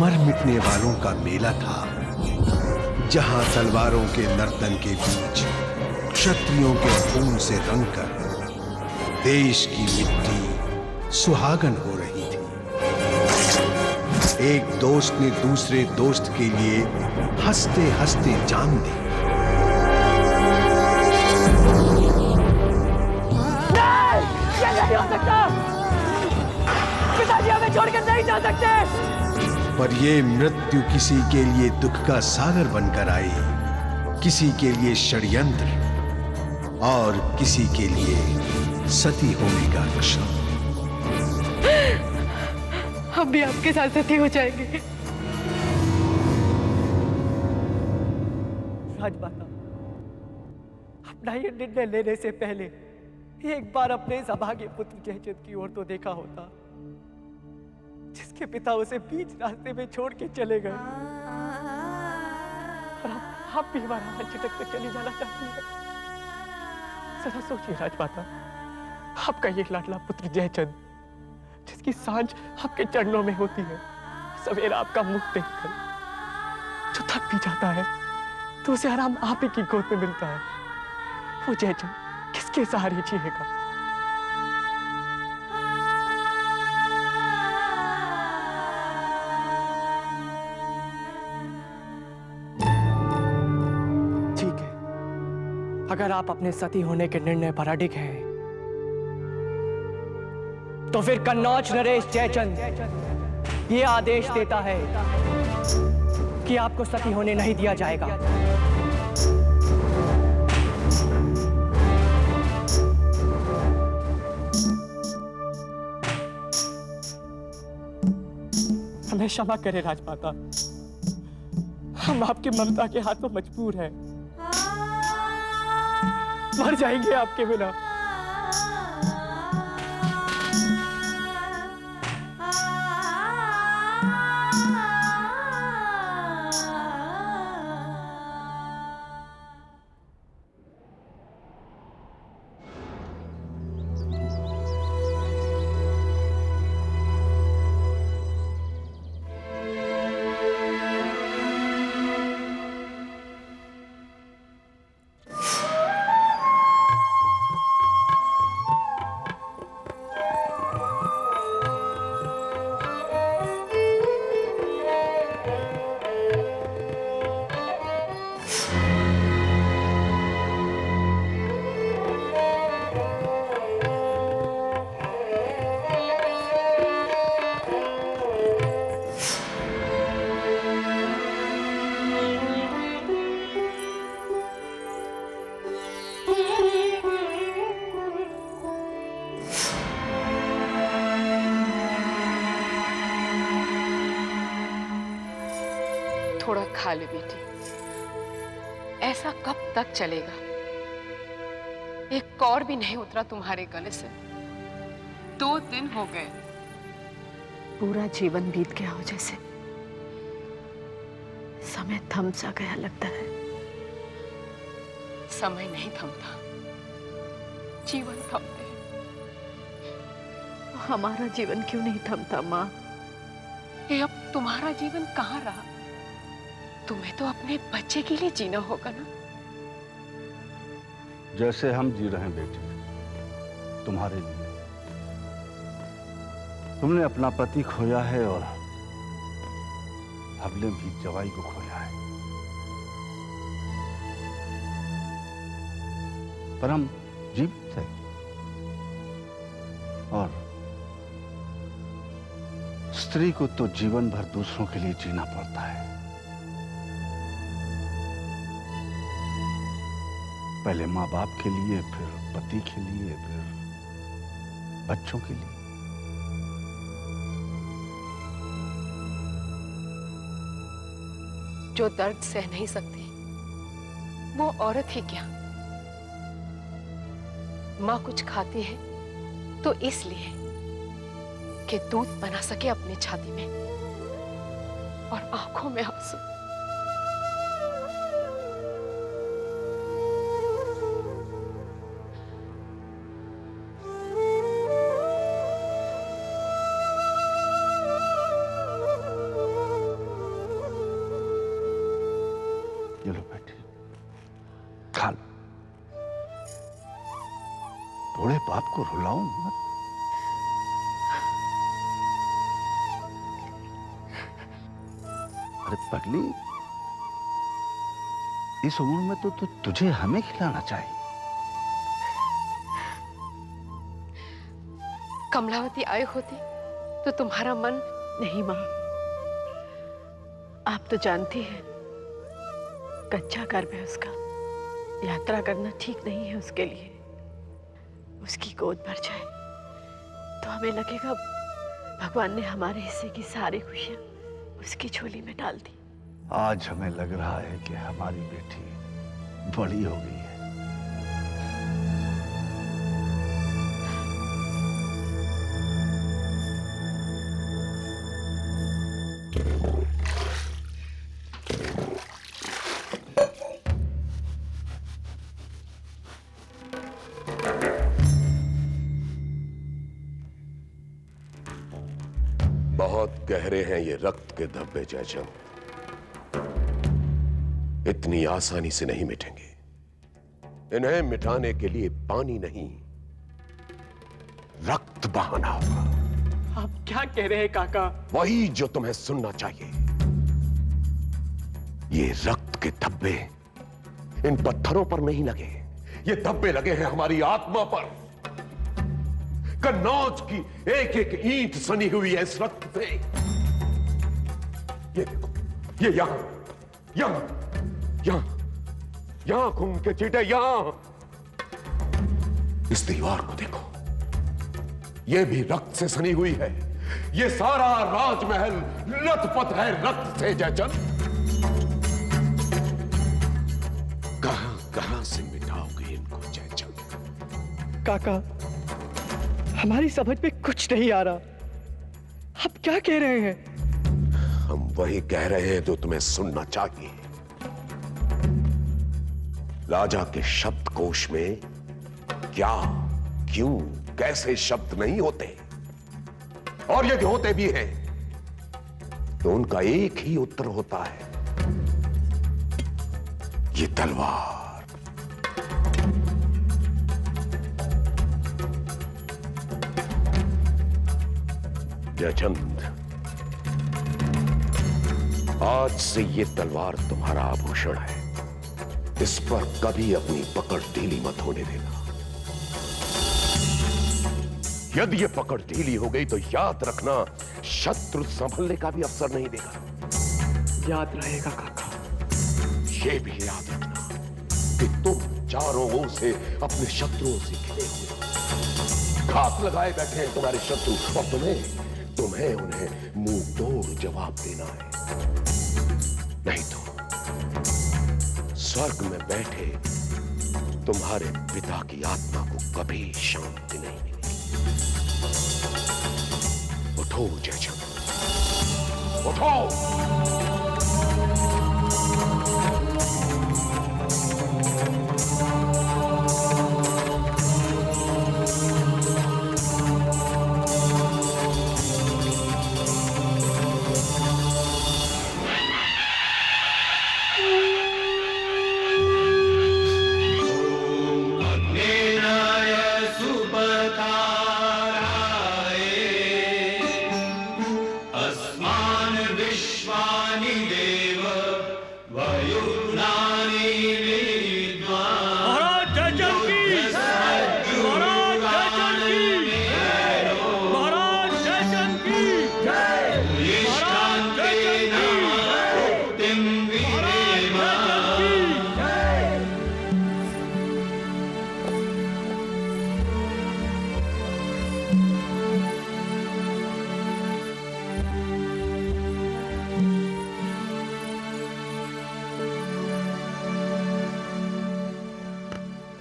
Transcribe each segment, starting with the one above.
मर मिटने वालों का मेला था, जहां तलवारों के नर्तन के बीच क्षत्रियों के खून से रंगकर देश की मिट्टी सुहागन हो रही थी। एक दोस्त ने दूसरे दोस्त के लिए हंसते हंसते जान दी। नहीं हो सकता, पिताजी हमें छोड़कर नहीं जा सकते। पर ये मृत्यु किसी के लिए दुख का सागर बनकर आई, किसी के लिए षड्यंत्र और किसी के लिए सती होने का क्षण। हम भी आपके साथ सती हो जाएंगे। राजमाता, अपना ये निर्णय लेने से पहले एक बार अपने इस अभागे पुत्र जयचंद की ओर तो देखा होता, जिसके पिता उसे बीच रास्ते में छोड़ के चले गए। और आप भी हमारा हाथ झटक कर चली जाना चाहती है। जरा सोचिए राजमाता, आपका ये लाडला पुत्र जयचंद, जिसकी सांझ आपके चरणों में होती है, सवेरा आपका मुख देखकर जो थक भी जाता है तो उसे आराम आप ही की गोद में मिलता है। वो जयचंद किसके सहारे जिएगा? ठीक है, अगर आप अपने सती होने के निर्णय पर अडिग हैं, तो फिर कन्नौज नरेश जयचंद ये आदेश देता है कि आपको सती होने नहीं दिया जाएगा। हमें क्षमा करें राजमाता, हम आपकी ममता के हाथों मजबूर हैं। मर जाएंगे आपके बिना। थोड़ा खा ले बेटी, ऐसा कब तक चलेगा? एक कौर भी नहीं उतरा तुम्हारे गले से। 2 दिन हो गए, पूरा जीवन बीत गया हो जैसे। समय थम सा गया लगता है। समय नहीं थमता, जीवन थमते हैं। हमारा जीवन क्यों नहीं थमता माँ? ये अब तुम्हारा जीवन कहाँ रहा? तुम्हें तो अपने बच्चे के लिए जीना होगा ना। जैसे हम जी रहे हैं बेटी, तुम्हारे लिए। तुमने अपना पति खोया है और हमने भी जवाई को खोया है, पर हम जीवित हैं और स्त्री को तो जीवन भर दूसरों के लिए जीना पड़ता है। पहले माँ बाप के लिए, फिर पति के लिए, फिर बच्चों के लिए। जो दर्द सह नहीं सकती वो औरत ही क्या। माँ कुछ खाती है तो इसलिए कि दूध बना सके अपनी छाती में और आंखों में आंसू। खा लो। बूढ़े बाप को रुलाओ मत। अरे पगली, इस उम्र में तो तुझे हमें खिलाना चाहिए। कमलावती आई होती तो तुम्हारा मन। नहीं माँ, आप तो जानती हैं कच्चा गर्भ है उसका, यात्रा करना ठीक नहीं है उसके लिए। उसकी गोद भर जाए तो हमें लगेगा भगवान ने हमारे हिस्से की सारी खुशियां उसकी झोली में डाल दी। आज हमें लग रहा है कि हमारी बेटी बड़ी हो गई है। बहुत गहरे हैं ये रक्त के धब्बे जयचंद, इतनी आसानी से नहीं मिटेंगे। इन्हें मिटाने के लिए पानी नहीं, रक्त बहाना होगा। आप क्या कह रहे हैं काका? वही जो तुम्हें सुनना चाहिए। ये रक्त के धब्बे इन पत्थरों पर नहीं लगे, ये धब्बे लगे हैं हमारी आत्मा पर। कन्नौज की एक एक ईंट सनी हुई है इस रक्त से। ये देखो, ये यहां खून के चीटे, यहां इस दीवार को देखो, ये भी रक्त से सनी हुई है। ये सारा राजमहल लथपथ है रक्त से जयचंद। कहां कहां से मिटाओगे इनको जयचंद? काका, हमारी समझ में कुछ नहीं आ रहा। आप क्या कह रहे हैं? हम वही कह रहे हैं जो तुम्हें सुनना चाहिए। राजा के शब्दकोश में क्या, क्यों, कैसे शब्द नहीं होते, और यदि होते भी हैं तो उनका एक ही उत्तर होता है, ये तलवार। जयचंद, आज से ये तलवार तुम्हारा आभूषण है। इस पर कभी अपनी पकड़ ढीली मत होने देना। यदि ये पकड़ ढीली हो गई तो याद रखना, शत्रु संभलने का भी अवसर नहीं देगा। याद रहेगा काका। ये भी याद रखना कि तुम चारों ओर से अपने शत्रुओं से घिरे हुए, घात लगाए बैठे हैं तुम्हारे शत्रु, और तुम्हें उन्हें मुंह तोड़ जवाब देना है। नहीं तो स्वर्ग में बैठे तुम्हारे पिता की आत्मा को कभी शांति नहीं मिलेगी। उठो जयचंद, उठो।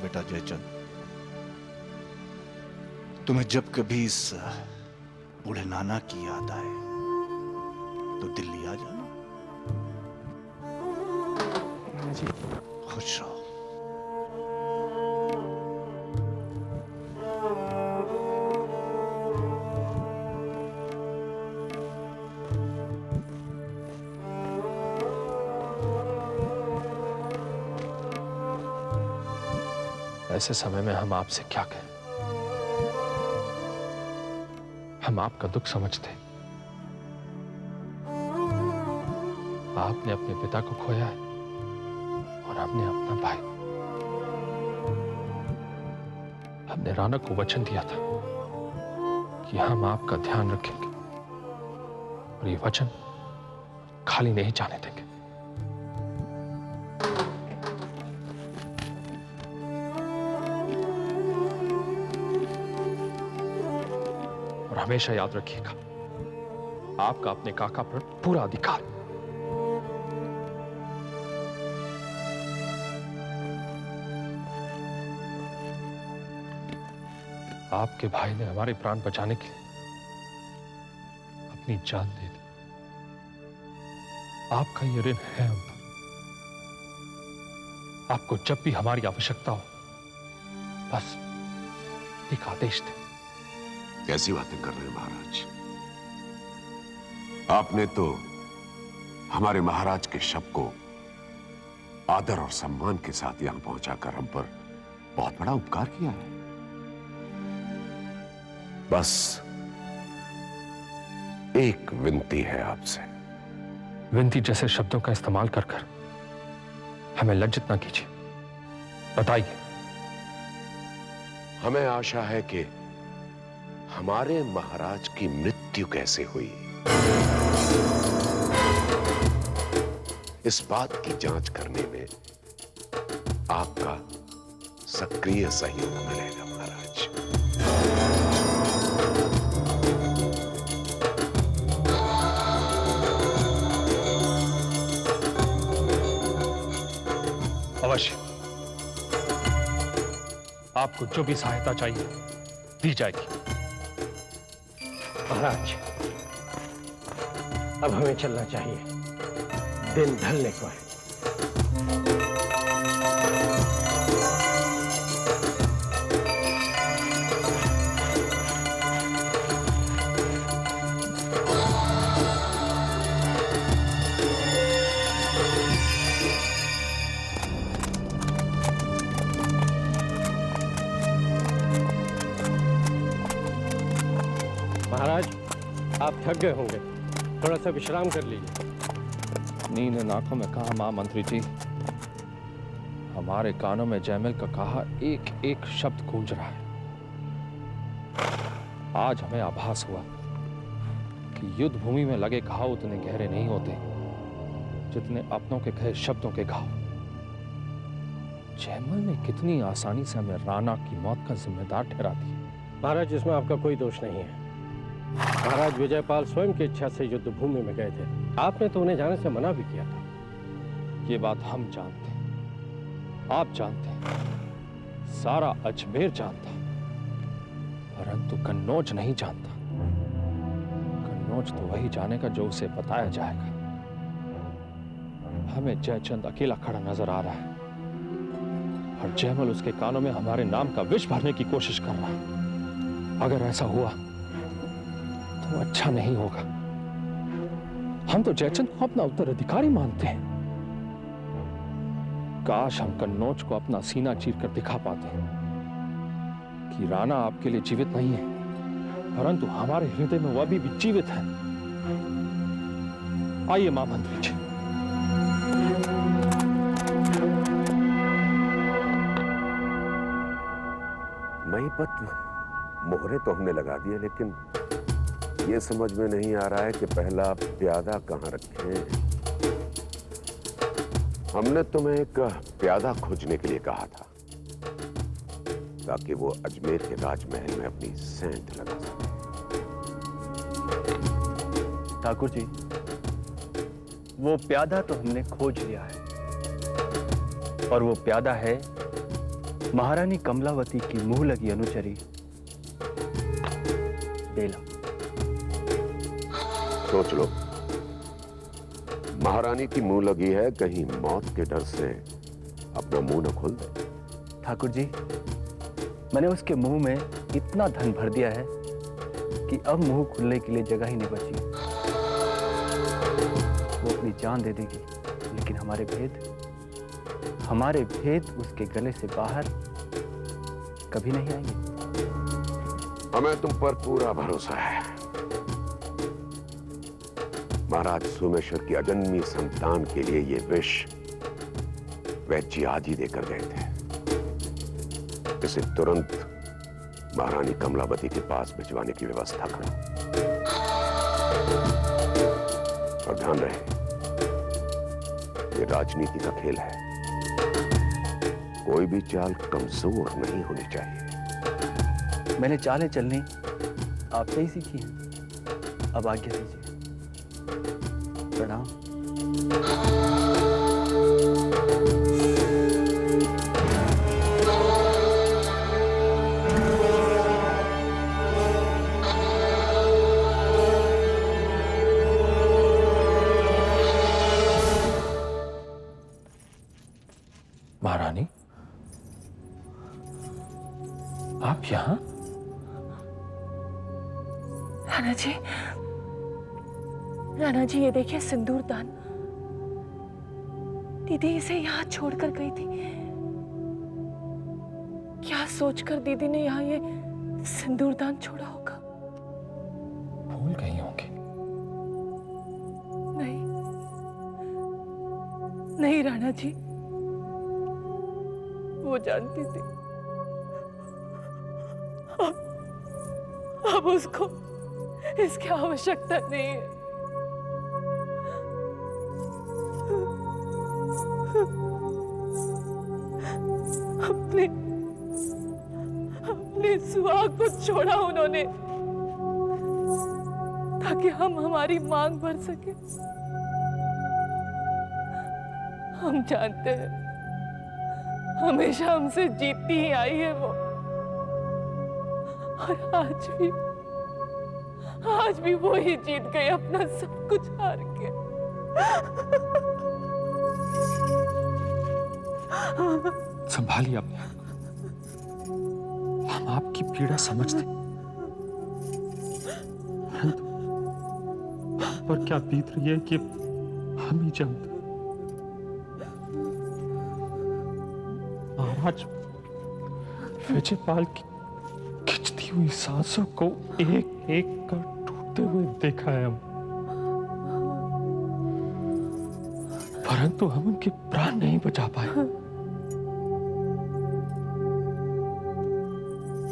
बेटा जयचंद, तुम्हें जब कभी इस बूढ़े नाना की याद आए तो दिल्ली आ जाना। खुश रहो। ऐसे समय में हम आपसे क्या कहें? हम आपका दुख समझते। आपने अपने पिता को खोया है और आपने अपना भाई। हमने राणा को वचन दिया था कि हम आपका ध्यान रखेंगे और ये वचन खाली नहीं जाने देंगे। और हमेशा याद रखिएगा, आपका अपने काका पर पूरा अधिकार। आपके भाई ने हमारे प्राण बचाने के लिए अपनी जान दे दी। आपका ये ऋण है हम पर। आपको जब भी हमारी आवश्यकता हो, बस एक आदेश दे। कैसी बातें कर रहे हैं महाराज? आपने तो हमारे महाराज के शव को आदर और सम्मान के साथ यहां पहुंचाकर हम पर बहुत बड़ा उपकार किया है। बस एक विनती है आपसे। विनती जैसे शब्दों का इस्तेमाल कर कर हमें लज्जित ना कीजिए। बताइए। हमें आशा है कि हमारे महाराज की मृत्यु कैसे हुई, इस बात की जांच करने में आपका सक्रिय सहयोग मिलेगा महाराज। अवश्य। आपको जो भी सहायता चाहिए दी जाएगी। महाराज, अब हमें चलना चाहिए, दिन ढलने को है। महाराज, आप थक गए होंगे, थोड़ा सा विश्राम कर लीजिए। नींद इन आंखों में कहा महामंत्री जी। हमारे कानों में जयमल का कहा एक एक शब्द गूंज रहा है। आज हमें आभास हुआ कि युद्ध भूमि में लगे घाव उतने गहरे नहीं होते जितने अपनों के कहे शब्दों के घाव। जयमल ने कितनी आसानी से हमें राणा की मौत का जिम्मेदार ठहरा दिया। महाराज, इसमें आपका कोई दोष नहीं है। महाराज विजयपाल स्वयं की इच्छा से युद्ध भूमि में गए थे, आपने तो उन्हें जाने से मना भी किया था। ये बात हम जानते हैं, आप जानते हैं, सारा अजमेर जानता है, परंतु कन्नौज नहीं जानता। कन्नौज तो वही जानेगा जो उसे बताया जाएगा। हमें जयचंद अकेला खड़ा नजर आ रहा है और जयमल उसके कानों में हमारे नाम का विष भरने की कोशिश कर रहा है। अगर ऐसा हुआ तो अच्छा नहीं होगा। हम तो जयचंद को अपना उत्तराधिकारी मानते हैं। काश हम कन्नौज को अपना सीना चीर कर दिखा पाते कि राणा आपके लिए जीवित नहीं है, परंतु हमारे हृदय में वह अभी भी जीवित है। आइए महामंत्री जी। महिपत मोहरे तो हमने लगा दिए, लेकिन ये समझ में नहीं आ रहा है कि पहला प्यादा कहां रखें। हमने तुम्हें एक प्यादा खोजने के लिए कहा था ताकि वो अजमेर के राजमहल में अपनी सेंध लगा सके। ठाकुर जी, वो प्यादा तो हमने खोज लिया है, और वो प्यादा है महारानी कमलावती की मुंह लगी अनुचरी बेला। सोच लो, महारानी की मुंह लगी है, कहीं मौत के डर से अपना मुंह न खोल दे। ठाकुर जी, मैंने उसके मुंह में इतना धन भर दिया है कि अब मुंह खुलने के लिए जगह ही नहीं बची। वो अपनी जान दे देगी, लेकिन हमारे भेद उसके गले से बाहर कभी नहीं आएंगे? हमें तुम पर पूरा भरोसा है। महाराज सोमेश्वर की अजन्मी संतान के लिए ये विष वैद्य आज ही देकर गए थे। इसे तुरंत महारानी कमलावती के पास भिजवाने की व्यवस्था करो। और ध्यान रहे, ये राजनीति का खेल है। कोई भी चाल कमजोर नहीं होनी चाहिए। मैंने चालें चलनी आपसे ही सीखी है। अब आज्ञा दीजिए। प्रणाम। महारानी, आप यहां? राणा जी ये देखिए सिंदूर दान। दीदी इसे यहाँ छोड़कर गई थी। क्या सोचकर दीदी ने यहाँ ये सिंदूर दान छोड़ा होगा? भूल गई होंगी। नहीं राणा जी, वो जानती थी। अब उसको इसकी आवश्यकता नहीं है। अपने सुहाग को छोड़ा उन्होंने ताकि हम हमारी मांग भर सके। हम जानते हैं हमेशा हमसे जीतती ही आई है वो, और आज भी वो ही जीत गई अपना सब कुछ हार के। संभालिए अपने आप। हम आपकी पीड़ा समझते, परंतु हम पर क्या बीत रही है कि हम ही जानते। महाराज विजयपाल की खिंचती हुई सांसों को एक एक कर टूटते हुए देखा है हम, परंतु हम उनके प्राण नहीं बचा पाए।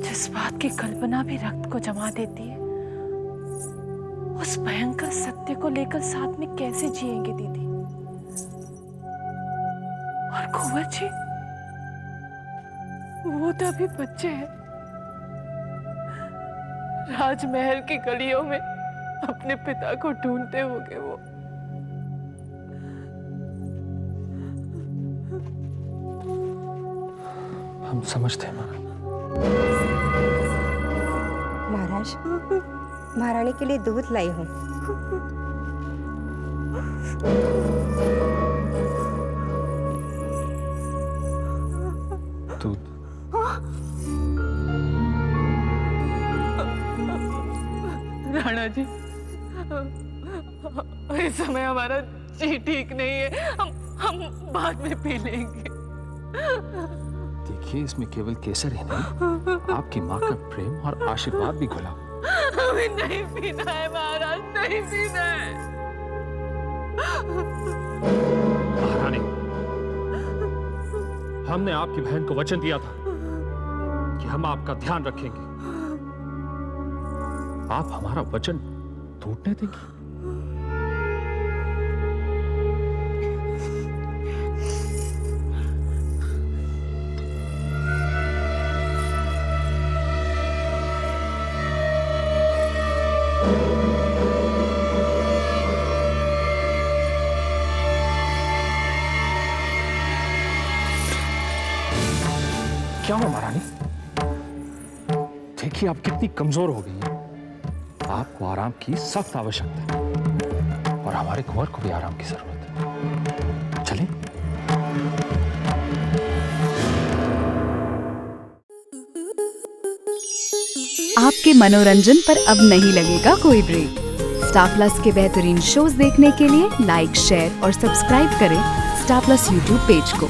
जिस बात की कल्पना भी रक्त को जमा देती है, उस भयंकर सत्य को लेकर साथ में कैसे जिएंगे दीदी? और कुंवर जी, वो तो अभी बच्चे हैं। राजमहल की गलियों में अपने पिता को ढूंढते होंगे वो। हम समझते हैं महाराज, महारानी के लिए दूध लाई हूं। दूध? राणा जी, इस समय हमारा जी ठीक नहीं है। हम बाद में पी लेंगे। देखिए, इसमें केवल केसर ही नहीं, आपकी माँ का प्रेम और आशीर्वाद भी घुला। हमें नहीं पीना है महाराज, नहीं पीना है। महारानी, हमने आपकी बहन को वचन दिया था कि हम आपका ध्यान रखेंगे। आप हमारा वचन टूटने देंगी? क्या हो महारानी? देखिए आप कितनी कमजोर हो गई हैं। आपको आराम की सख्त आवश्यकता है और हमारे कुंवर को भी आराम की जरूरत है। चलें? आपके मनोरंजन पर अब नहीं लगेगा कोई ब्रेक। स्टार प्लस के बेहतरीन शोज देखने के लिए लाइक, शेयर और सब्सक्राइब करें स्टार प्लस यूट्यूब पेज को।